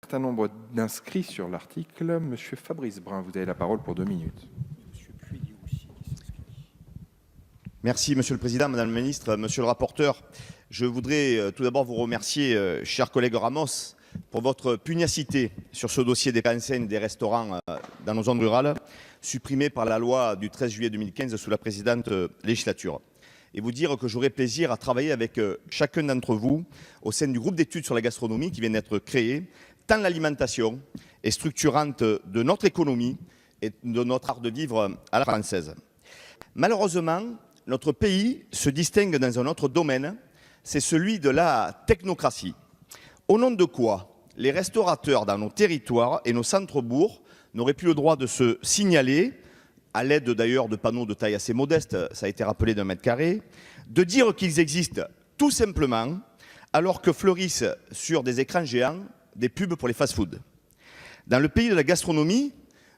certain nombre d'inscrits sur l'article. Monsieur Fabrice Brun, vous avez la parole pour 2 minutes. Merci Monsieur le Président, Madame la Ministre, Monsieur le rapporteur. Je voudrais tout d'abord vous remercier, cher collègue Ramos, pour votre pugnacité sur ce dossier des enseignes et des restaurants dans nos zones rurales, supprimés par la loi du 13 juillet 2015 sous la précédente législature. Et vous dire que j'aurai plaisir à travailler avec chacun d'entre vous au sein du groupe d'études sur la gastronomie qui vient d'être créé, tant l'alimentation est structurante de notre économie et de notre art de vivre à la française. Malheureusement, notre pays se distingue dans un autre domaine, c'est celui de la technocratie. Au nom de quoi les restaurateurs dans nos territoires et nos centres-bourgs n'auraient plus le droit de se signaler, à l'aide d'ailleurs de panneaux de taille assez modeste, ça a été rappelé d'1 mètre carré, de dire qu'ils existent tout simplement, alors que fleurissent sur des écrans géants des pubs pour les fast-foods. Dans le pays de la gastronomie,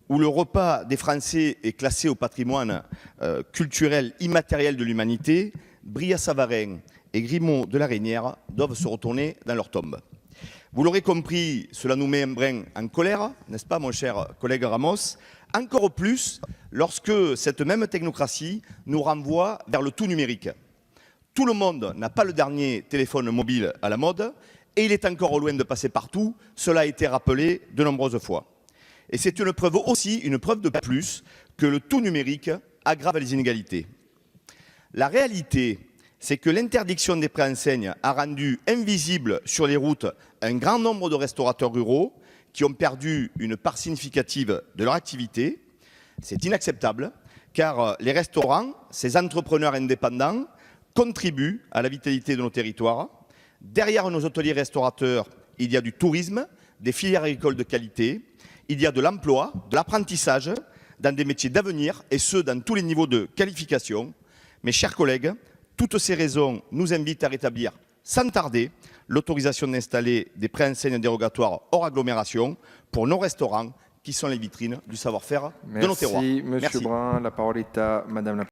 où le repas des Français est classé au patrimoine culturel immatériel de l'humanité, Brillat-Savarin et Grimaud de la Reynière doivent se retourner dans leur tombe. Vous l'aurez compris, cela nous met un brin en colère, n'est-ce pas mon cher collègue Ramos? Encore plus lorsque cette même technocratie nous renvoie vers le tout numérique. Tout le monde n'a pas le dernier téléphone mobile à la mode et il est encore loin de passer partout, cela a été rappelé de nombreuses fois. Et c'est une preuve aussi, une preuve de plus, que le tout numérique aggrave les inégalités. La réalité, c'est que l'interdiction des préenseignes a rendu invisible sur les routes un grand nombre de restaurateurs ruraux qui ont perdu une part significative de leur activité. C'est inacceptable, car les restaurants, ces entrepreneurs indépendants, contribuent à la vitalité de nos territoires. Derrière nos hôteliers restaurateurs, il y a du tourisme, des filières agricoles de qualité, il y a de l'emploi, de l'apprentissage dans des métiers d'avenir, et ce, dans tous les niveaux de qualification. Mes chers collègues, toutes ces raisons nous invitent à rétablir sans tarder l'autorisation d'installer des préenseignes dérogatoires hors agglomération pour nos restaurants qui sont les vitrines du savoir-faire de nos terroirs. Merci, Monsieur Brun. La parole est à Madame la